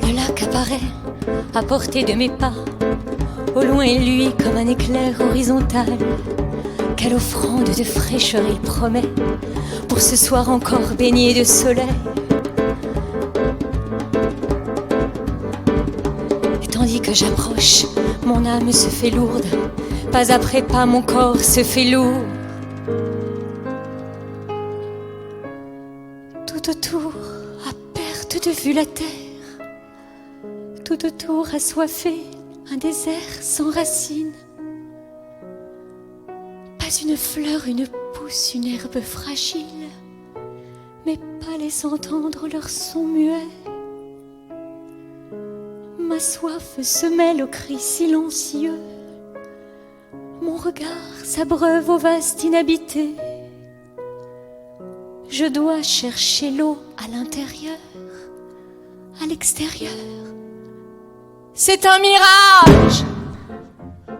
Le lac apparaît à portée de mes pas. Au loin il luit comme un éclair horizontal. Quelle offrande de fraîcheur il promet pour ce soir encore baigné de soleil. Et tandis que j'approche, mon âme se fait lourde. Pas après pas, mon corps se fait lourd. Tout autour, à perte de vue la terre. Tout autour, assoiffé, un désert sans racines. Pas une fleur, une pousse, une herbe fragile. Mes pas laissent entendre leur son muet. Ma soif se mêle aux cris silencieux. Mon regard s'abreuve au vaste inhabité. Je dois chercher l'eau à l'intérieur, à l'extérieur. C'est un mirage!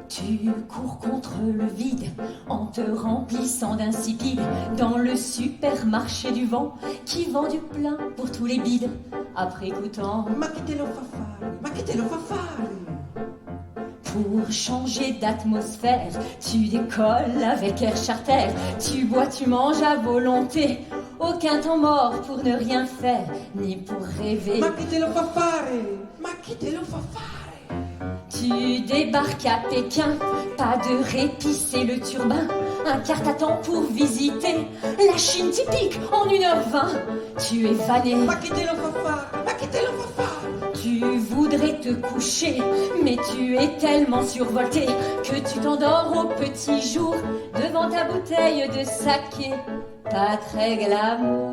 Tu cours contre le vide en te remplissant d'insipide dans le supermarché du vent qui vend du plein pour tous les bides. Après écoutant Ma che te lo fa fare? Pour changer d'atmosphère, tu décolles avec Air Charter. Tu bois, tu manges à volonté. Aucun temps mort pour ne rien faire, ni pour rêver. Ma che te lo fa fare? Ma che te lo fa fare? Tu débarques à Pékin, pas de répit, c'est le turbin. Un quart à temps pour visiter la Chine typique en 1h20. Tu es vanné. Ma che te lo fa fare? Ma che te lo fa fare? Tu voudrais te coucher, mais tu es tellement survolté que tu t'endors au petit jour devant ta bouteille de saké. Pas très glamour.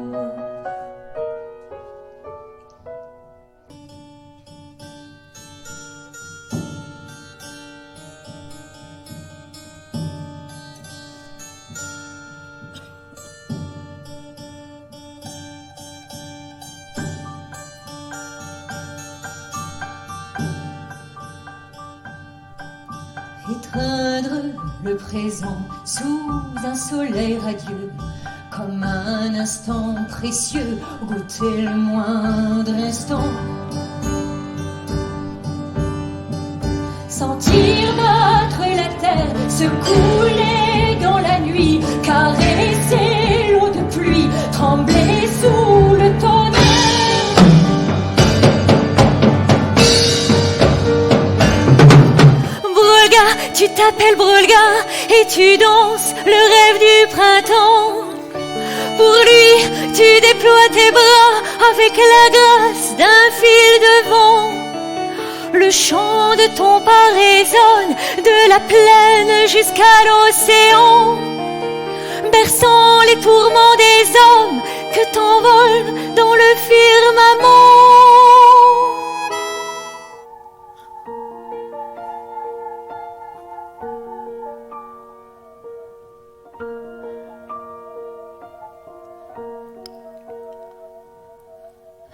Étreindre le présent sous un soleil radieux, comme un instant précieux, goûter le moindre instant. Sentir battre la terre, se couler dans la nuit, caresser l'eau de pluie, trembler sous le tonnerre. Tu t'appelles Brulga et tu danses le rêve du printemps. Pour lui, tu déploies tes bras avec la grâce d'un fil de vent. Le chant de ton pas résonne de la plaine jusqu'à l'océan, berçant les tourments des hommes que t'envolent dans le firmament.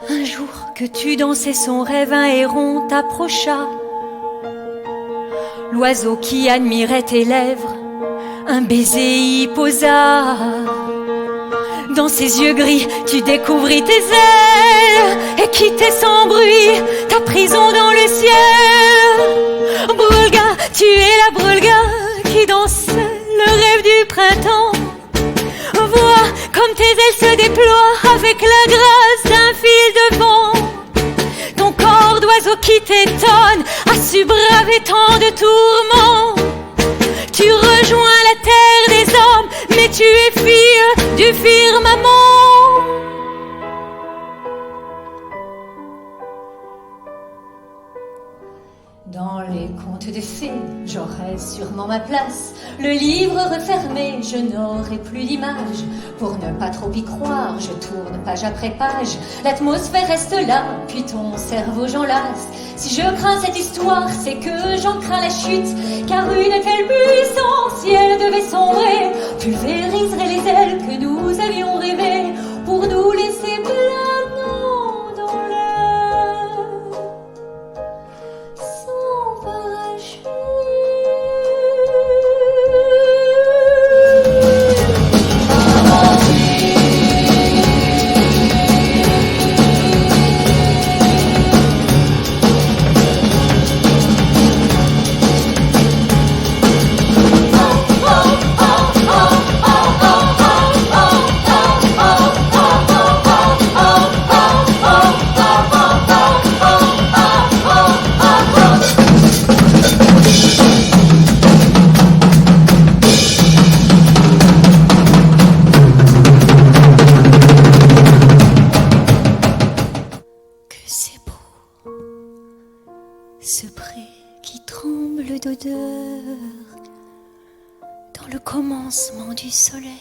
Un jour que tu dansais son rêve, un héron t'approcha. L'oiseau qui admirait tes lèvres, un baiser y posa. Dans ses yeux gris, tu découvris tes ailes et quittais sans bruit ta prison dans le ciel. Brulga, tu es la Brulga qui dansait le rêve du printemps. Vois comme tes ailes se déploient avec la grâce d'un fil de vent. Ton corps d'oiseau qui t'étonne a su braver tant de tourments. Tu rejoins la terre des hommes, mais tu es fille du firmament. Dans les contes de fées, j'aurai sûrement ma place. Le livre refermé, je n'aurai plus d'image. Pour ne pas trop y croire, je tourne page après page. L'atmosphère reste là, puis ton cerveau j'enlace. Si je crains cette histoire, c'est que j'en crains la chute. Car une telle puissance, si elle devait sombrer, pulvériserait les ailes que nous avions rêvées pour nous laisser planant dans l'air. Sans parachute. peu d'odeur dans le commencement du soleil.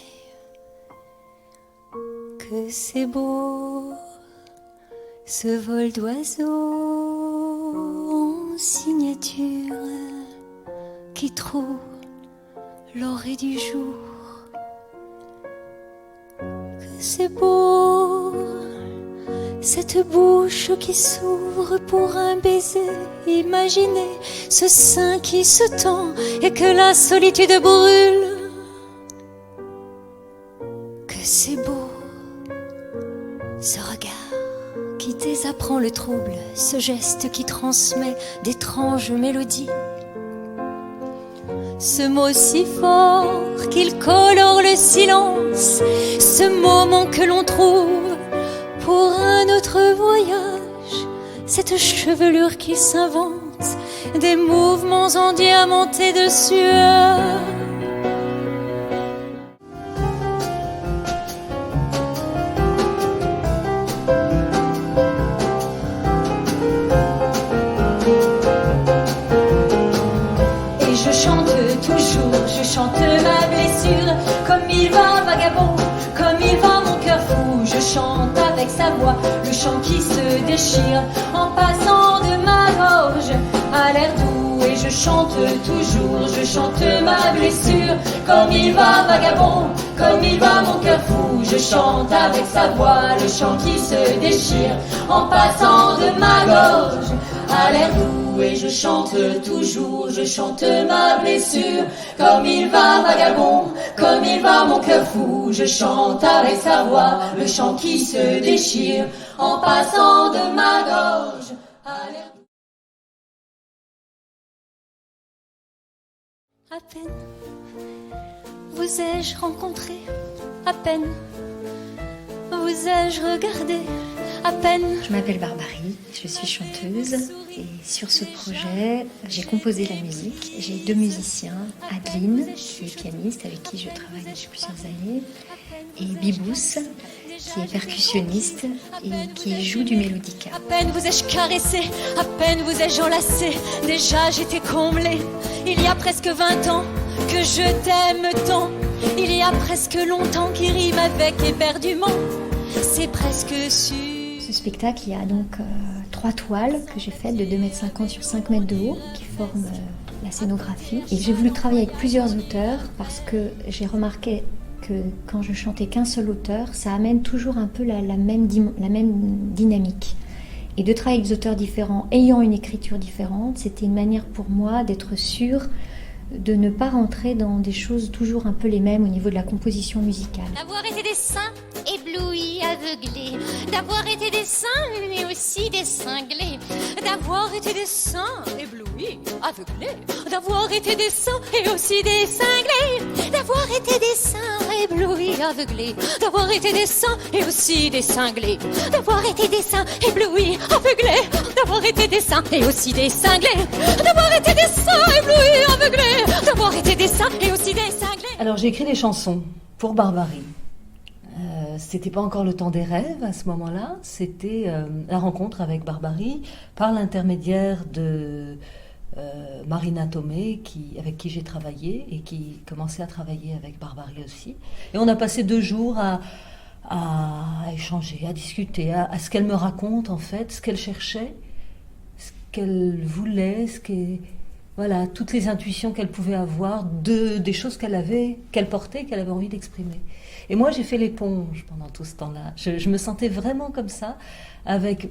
Que c'est beau ce vol d'oiseaux en signature qui trouve l'orée du jour. Que c'est beau cette bouche qui s'ouvre pour un baiser. Imaginez ce sein qui se tend et que la solitude brûle. Que c'est beau ce regard qui désapprend le trouble, ce geste qui transmet d'étranges mélodies. Ce mot si fort qu'il colore le silence, ce moment que l'on trouve pour un autre voyage, cette chevelure qui s'invente, des mouvements endiamantés de sueur. Je chante ma blessure, comme il va vagabond, comme il va mon cœur fou. Je chante avec sa voix, le chant qui se déchire, en passant de ma gorge à l'air doux. Et je chante toujours, je chante ma blessure, comme il va vagabond, comme il va mon cœur fou. Je chante avec sa voix, le chant qui se déchire, en passant de ma gorge à l'air doux. Et je chante toujours, je chante ma blessure, comme il va vagabond, comme il va mon cœur fou. Je chante avec sa voix, le chant qui se déchire, en passant de ma gorge à l'air. À peine vous ai-je rencontré, à peine vous ai-je regardé, à peine. Je m'appelle Barbarie, je suis chanteuse et sur ce projet, j'ai composé la musique. J'ai 2 musiciens, Adeline, qui est pianiste avec qui je travaille depuis plusieurs années, et Bibous, qui est percussionniste et qui joue du mélodica. À peine vous ai-je caressé, à peine vous ai-je enlacé, déjà j'étais comblée. Il y a presque 20 ans que je t'aime tant, il y a presque longtemps qui rime avec éperdument, c'est presque sûr. Ce spectacle, il y a donc 3 toiles que j'ai faites de 2,50 m sur 5 mètres de haut qui forment la scénographie. Et j'ai voulu travailler avec plusieurs auteurs parce que j'ai remarqué que quand je chantais qu'un seul auteur, ça amène toujours un peu la même dynamique. Et de travailler avec des auteurs différents, ayant une écriture différente, c'était une manière pour moi d'être sûre de ne pas rentrer dans des choses toujours un peu les mêmes au niveau de la composition musicale. D'avoir été des saints éblouis, aveuglés, d'avoir été des saints mais aussi des cinglés, d'avoir été des saints éblouis, aveuglés, d'avoir été des saints et aussi des cinglés, d'avoir été des saints éblouis, aveuglés, d'avoir été des saints et aussi des cinglés, d'avoir été des saints éblouis, aveuglés, d'avoir été des saints et aussi des cinglés, d'avoir été des saints éblouis, aveuglés, d'avoir été des saints et aussi des cinglés. Alors j'ai écrit des chansons pour Barbarie. C'était pas encore le temps des rêves à ce moment-là, c'était la rencontre avec Barbarie par l'intermédiaire de Marina Tomei, avec qui j'ai travaillé et qui commençait à travailler avec Barbarie aussi. Et on a passé 2 jours à échanger, à discuter, à ce qu'elle me raconte en fait, ce qu'elle cherchait, ce qu'elle voulait, voilà, toutes les intuitions qu'elle pouvait avoir des choses qu'elle portait, qu'elle avait envie d'exprimer. Et moi, j'ai fait l'éponge pendant tout ce temps-là. Je me sentais vraiment comme ça, avec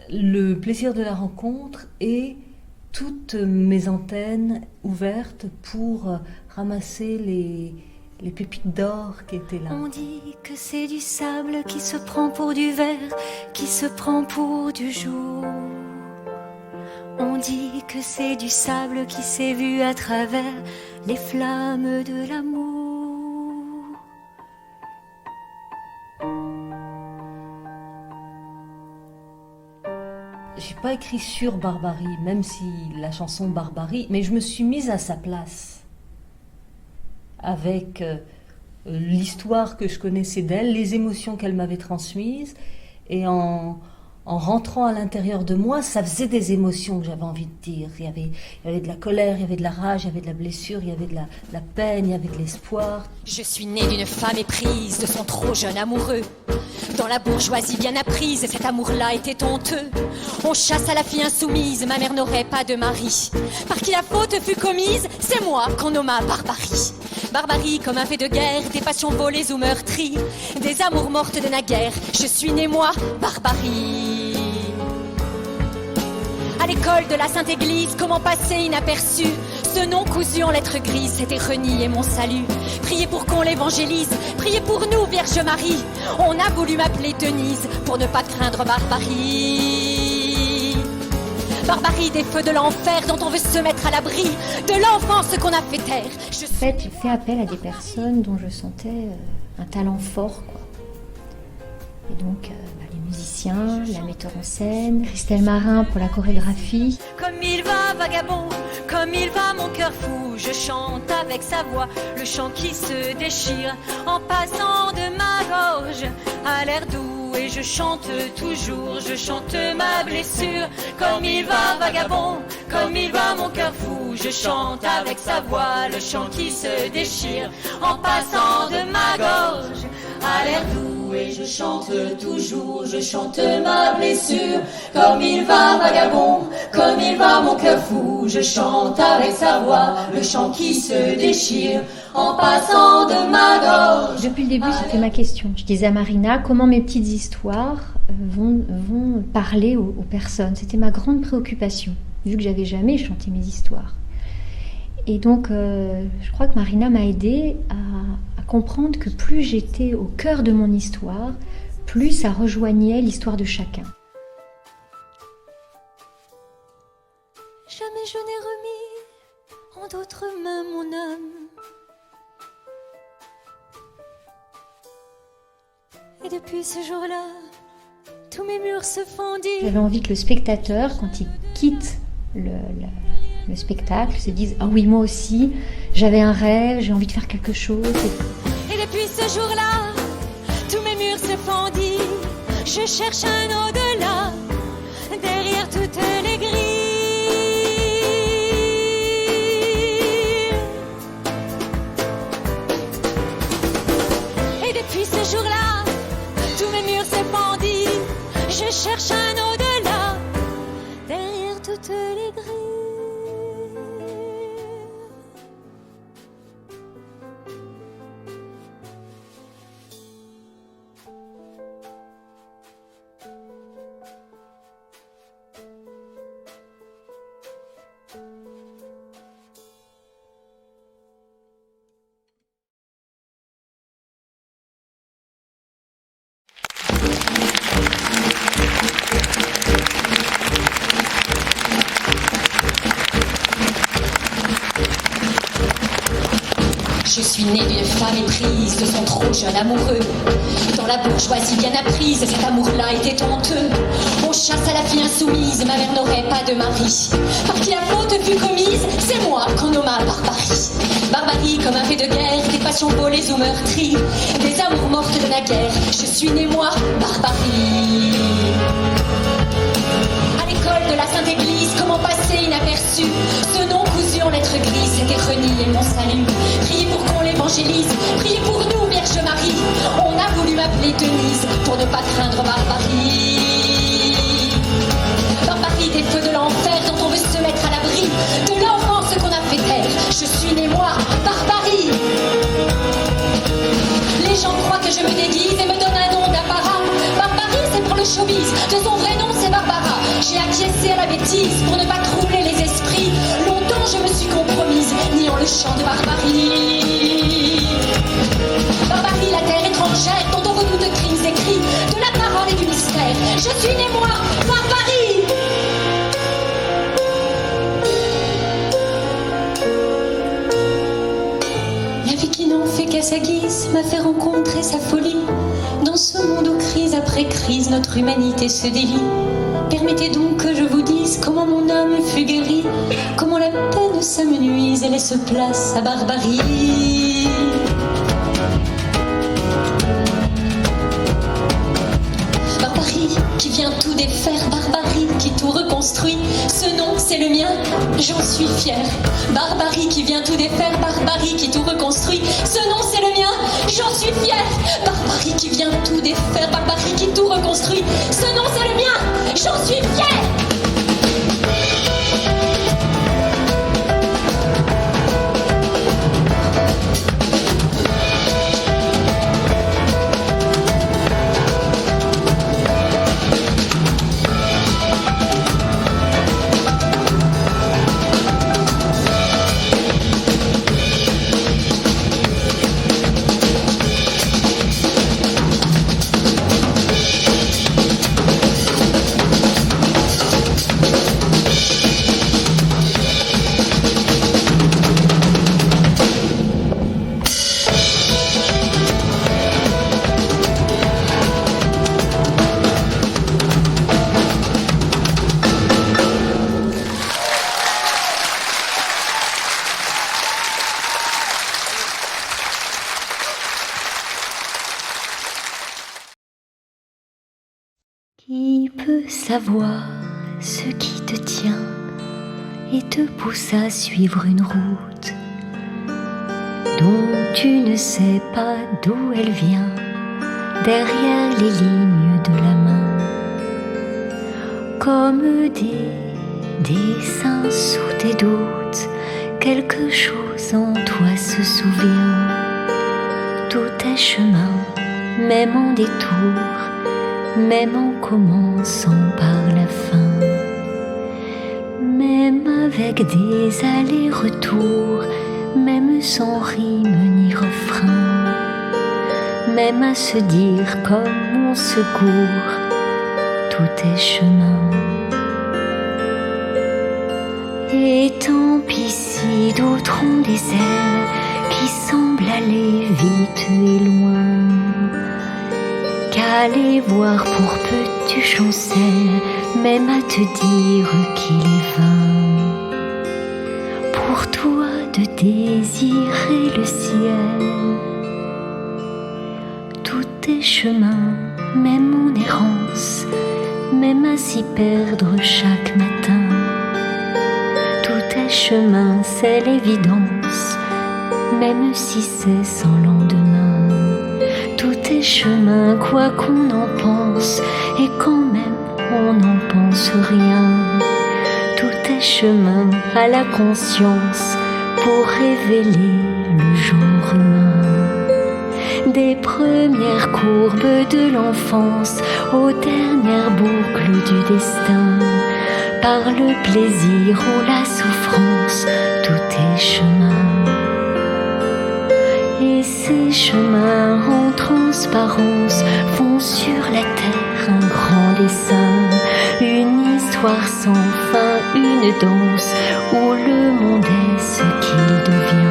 le plaisir de la rencontre et toutes mes antennes ouvertes pour ramasser les pépites d'or qui étaient là. On dit que c'est du sable qui se prend pour du verre, qui se prend pour du jour. On dit que c'est du sable qui s'est vu à travers les flammes de l'amour. J'ai pas écrit sur Barbarie, même si la chanson Barbarie, mais je me suis mise à sa place avec l'histoire que je connaissais d'elle, les émotions qu'elle m'avait transmises, et en en rentrant à l'intérieur de moi, ça faisait des émotions que j'avais envie de dire. Il y avait de la colère, il y avait de la rage, il y avait de la blessure, il y avait de la peine, il y avait de l'espoir. Je suis née d'une femme éprise de son trop jeune amoureux. Dans la bourgeoisie bien apprise, cet amour-là était honteux. On chasse à la fille insoumise, ma mère n'aurait pas de mari. Par qui la faute fut commise, c'est moi qu'on nomma Barbarie. Barbarie comme un fait de guerre, des passions volées ou meurtries, des amours mortes de naguère. Je suis née moi, Barbarie. À l'école de la Sainte Église, comment passer inaperçu? Ce nom cousu en lettres grises, c'était renier mon salut. Priez pour qu'on l'évangélise, priez pour nous, Vierge Marie. On a voulu m'appeler Denise pour ne pas craindre Barbarie. Barbarie des feux de l'enfer dont on veut se mettre à l'abri, de l'enfance qu'on a fait taire. En fait, j'ai fait appel à des personnes dont je sentais un talent fort, quoi. Et donc, les musiciens, la metteur en scène, Christelle Marin pour la chorégraphie. Comme il va vagabond, comme il va mon cœur fou, je chante avec sa voix, le chant qui se déchire, en passant de ma gorge à l'air doux, et je chante toujours, je chante ma blessure. Comme il va vagabond, comme il va mon cœur fou, je chante avec sa voix, le chant qui se déchire, en passant de ma gorge à l'air doux. Et je chante toujours, je chante ma blessure. Comme il va vagabond, comme il va mon cœur fou, je chante avec sa voix, le chant qui se déchire, en passant de ma gorge. Depuis le début, c'était ma question. Je disais à Marina, comment mes petites histoires vont parler aux personnes. C'était ma grande préoccupation, vu que j'avais jamais chanté mes histoires. Et donc, je crois que Marina m'a aidée à comprendre que plus j'étais au cœur de mon histoire, plus ça rejoignait l'histoire de chacun. Jamais je n'ai remis en d'autres mains mon âme. Et depuis ce jour-là, tous mes murs se fondirent. J'avais envie que le spectateur, quand il quitte le spectacle, se dise « Ah oui, moi aussi, j'avais un rêve, j'ai envie de faire quelque chose. » Et depuis ce jour-là, tous mes murs se fondirent. Je cherche un au-delà, derrière toutes les grilles. Et depuis ce jour-là, tous mes murs se fondirent. Je cherche un au-delà, derrière toutes les grilles. Je suis née d'une femme éprise de son trop jeune amoureux. Dans la bourgeoisie bien apprise, cet amour-là était honteux. On chasse à la fille insoumise, ma mère n'aurait pas de mari. Par qui la faute fut commise, c'est moi qu'on nomma Barbarie. Barbarie comme un fait de guerre, des passions volées ou meurtries, des amours mortes de naguère. Je suis née moi, Barbarie. À l'école de la Sainte Église, comment passer inaperçu? Ce nom cousu en lettres grises, c'était renier mon salut. Priez pour qu'on l'évangélise, priez pour nous, Vierge Marie. On a voulu m'appeler Denise pour ne pas craindre Barbarie. Barbarie des feux de l'enfer dont on veut se mettre à l'abri, de l'enfance qu'on a fait taire. Je suis née moi, Barbarie. Les gens croient que je me déguise et me donnent un nom d'apparat. Barbarie, c'est pour le showbiz, de son vrai nom c'est Barbara. J'ai acquiescé à la bêtise pour ne pas troubler les esprits. Longtemps je me suis compromise, niant le chant de Barbarie. Barbarie, la terre étrangère dont on redoute crimes écrits, de la parole et du mystère. Je suis née moi, Barbarie. La vie qui n'en fait qu'à sa guise m'a fait rencontrer sa folie. Dans ce monde où crise après crise notre humanité se délie. Permettez donc que je vous dise comment mon âme fut guérie, comment la peine s'amenuise et laisse place à Barbarie. Barbarie qui vient tout défaire défaire, Barbarie qui tout reconstruit. Ce nom, c'est le mien, j'en suis fière. Barbarie qui vient tout défaire, Barbarie qui tout reconstruit. Ce nom, c'est le mien, j'en suis fière. Barbarie qui vient tout défaire, Barbarie qui tout reconstruit. Ce nom, c'est le mien, j'en suis fière. Qui peut savoir ce qui te tient et te pousse à suivre une route dont tu ne sais pas d'où elle vient, derrière les lignes de la main, comme des dessins sous tes doutes, quelque chose en toi se souvient. Tout est chemin, même en détour, même en commençant par la fin, même avec des allers-retours, même sans rime ni refrain, même à se dire comme on se court, tout est chemin. Et tant pis si d'autres ont des ailes qui semblent aller vite et loin, qu'aller voir pour peu tu chancelles, même à te dire qu'il est vain pour toi de désirer le ciel. Tout est chemin, même en errance, même à s'y perdre chaque matin. Tout est chemin, c'est l'évidence, même si c'est sans lendemain. Tout est chemin, quoi qu'on en pense, et quand même on n'en pense rien. Tout est chemin à la conscience pour révéler le genre humain. Des premières courbes de l'enfance aux dernières boucles du destin, par le plaisir ou la souffrance, tout est chemin. Et ces chemins en transparence font sur la terre un grand dessin, une histoire sans fin, une danse où le monde est ce qu'il devient.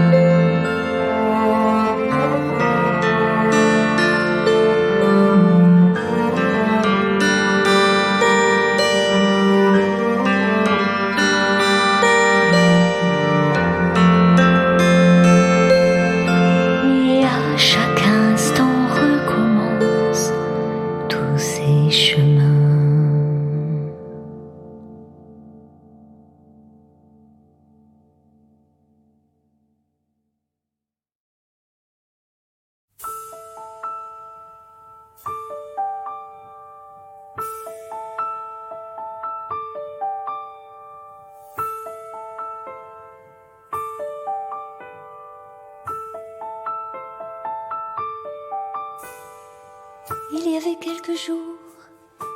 Il y avait quelques jours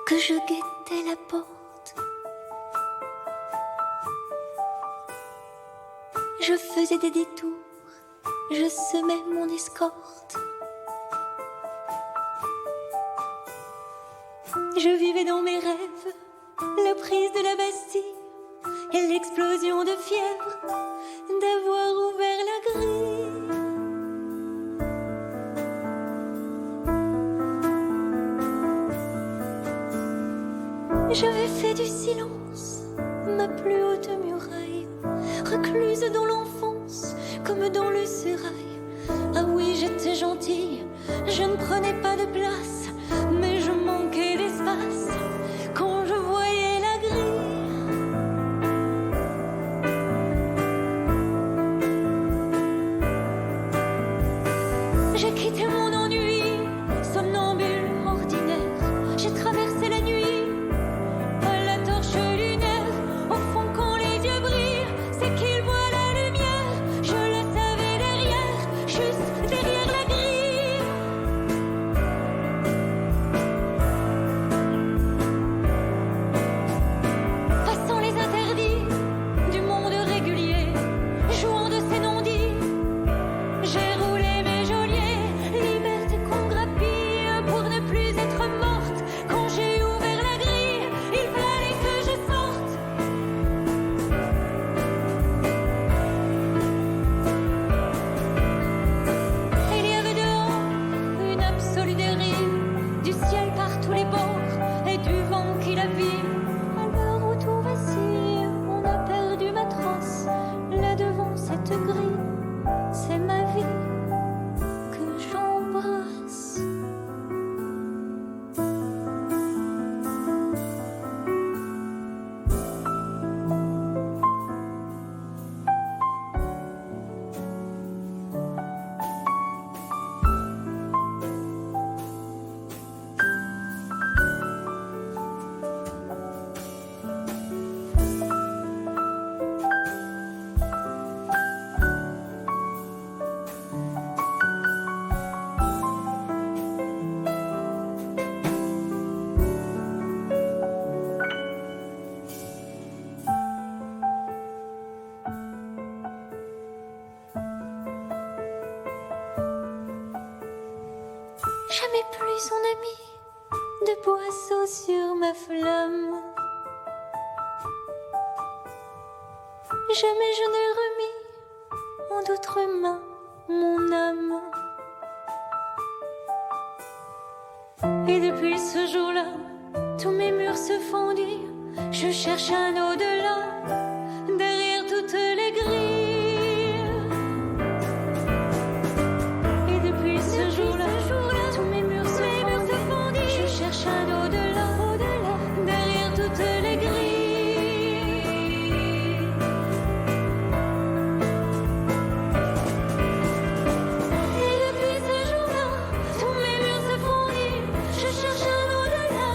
que je guettais la porte. Je faisais des détours, je semais mon escorte. Je vivais dans mes rêves la prise de la Bastille et l'explosion de fièvre d'avoir ouvert la grille. J'avais fait du silence ma plus haute muraille, recluse dans l'enfance comme dans le sérail. Ah oui, j'étais gentille, je ne prenais pas de place, mais je manquais d'espace quand je jamais plus son ami, de boisseau sur ma flamme. Jamais je n'ai remis en d'autres mains mon âme. Et depuis ce jour-là, tous mes murs se fondirent. Je cherche un au-delà, derrière toutes les grilles. Et depuis ce jour-là, tous mes murs se fondirent. Je cherche un au-delà, derrière toutes les grilles. Et depuis ce jour-là, tous mes murs se fondirent. Je cherche un au-delà,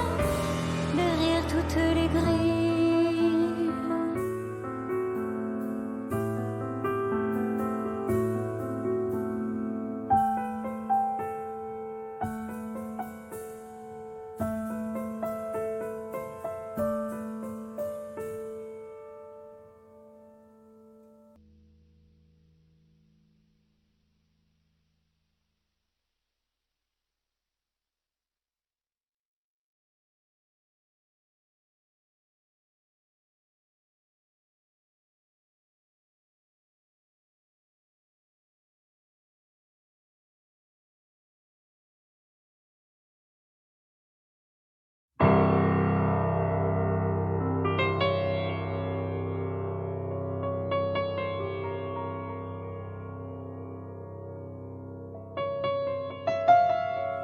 derrière toutes les grilles.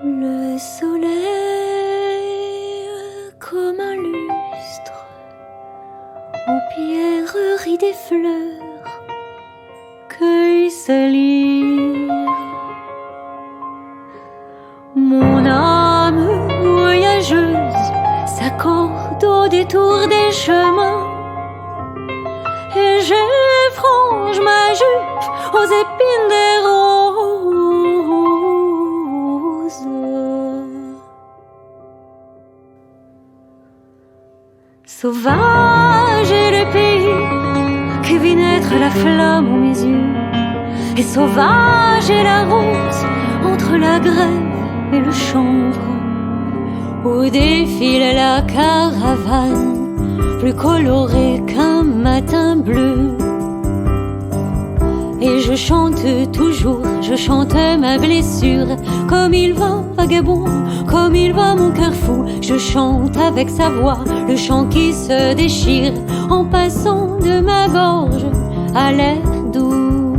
Le soleil, comme un lustre, aux pierreries des fleurs, cueille sa lyre. Mon âme voyageuse s'accorde au détour des chemins, et j'effrange ma jupe aux épines des roses. Sauvage est le pays qui vit naître la flamme aux mes yeux, et sauvage est la rose entre la grève et le chanvre, où défile la caravane plus colorée qu'un matin bleu. Et je chante toujours, je chante ma blessure. Comme il va, vagabond, comme il va mon cœur fou. Je chante avec sa voix, le chant qui se déchire, en passant de ma gorge à l'air doux.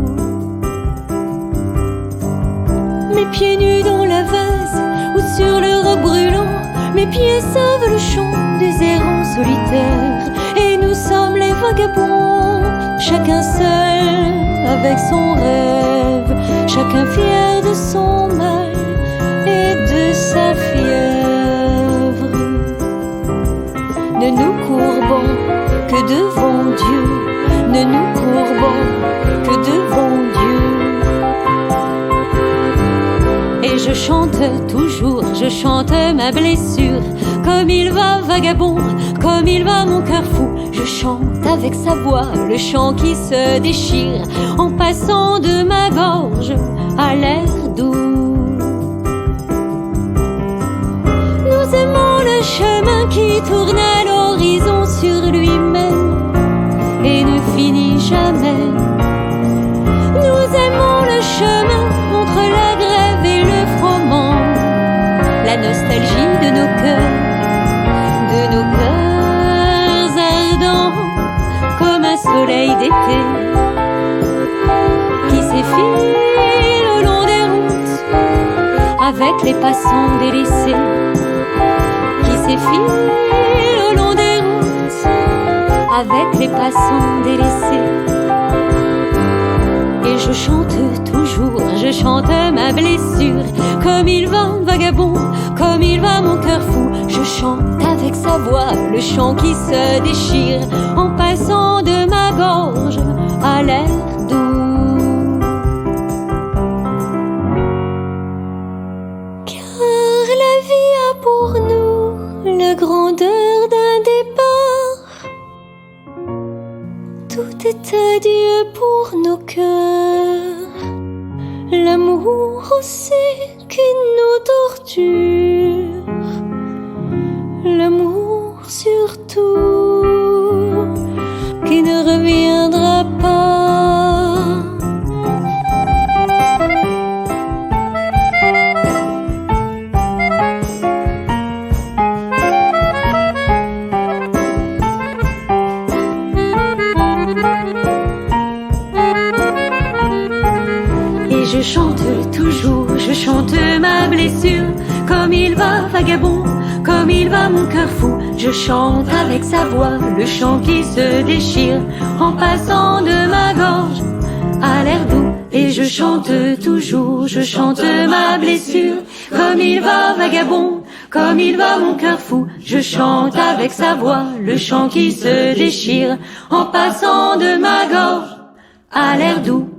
Mes pieds nus dans la vase ou sur le roc brûlant, mes pieds savent le chant des errants solitaires. Et nous sommes les vagabonds, chacun seul avec son rêve, chacun fier de son mal et de sa fièvre. Ne nous courbons que devant Dieu, ne nous courbons que devant Dieu. Et je chante toujours, je chante ma blessure. Comme il va vagabond, comme il va mon cœur fou. Je chante avec sa voix, le chant qui se déchire, en passant de ma gorge à l'air doux. Nous aimons le chemin qui tourne à l'horizon sur lui-même et ne finit jamais. Nous aimons le chemin entre la grève et le froment, la nostalgie de nos cœurs ardents, comme un soleil d'été qui s'effile au long des routes avec les passants délaissés, qui s'effile au long des routes avec les passants délaissés. Et je chante toujours, je chante ma blessure. Comme il va vagabond, comme il va mon cœur fou. Je chante avec sa voix, le chant qui se déchire, en passant de ma gorge à l'air doux. Car la vie a pour nous la grandeur d'un départ. Tout est adieu pour nos cœurs. L'amour aussi qui nous torture, l'amour surtout qui ne reviendra pas. Et je chante toujours, je chante ma blessure. Comme il va vagabond, comme il va mon cœur fou. Je chante avec sa voix, le chant qui se déchire, en passant de ma gorge à l'air doux. Et je chante toujours, je chante ma blessure. Comme il va vagabond, comme il va mon cœur fou. Je chante avec sa voix, le chant qui se déchire, en passant de ma gorge à l'air doux.